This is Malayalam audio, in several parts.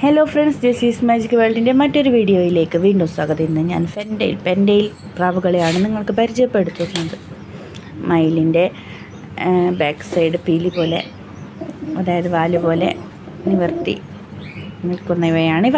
Hello friends, this is magic വേൾഡിൻ്റെ മറ്റൊരു വീഡിയോയിലേക്ക് വീണ്ടും സ്വാഗതം. ഇന്ന് ഞാൻ പെൻഡെയിൽ പ്രാവുകളെയാണ് നിങ്ങൾക്ക് പരിചയപ്പെടുത്തുന്നത്. മയിലിൻ്റെ ബാക്ക് സൈഡ് പീലി പോലെ, അതായത് വാല് പോലെ നിവർത്തി നിൽക്കുന്നവയാണിവ.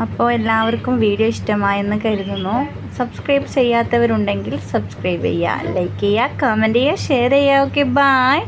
അപ്പോൾ എല്ലാവർക്കും വീഡിയോ ഇഷ്ടമായെന്ന് കരുതുന്നു. സബ്സ്ക്രൈബ് ചെയ്യാത്തവരുണ്ടെങ്കിൽ സബ്സ്ക്രൈബ് ചെയ്യുക, ലൈക്ക് ചെയ്യുക, കമൻറ്റ് ചെയ്യുക, ഷെയർ ചെയ്യുക. Okay, by.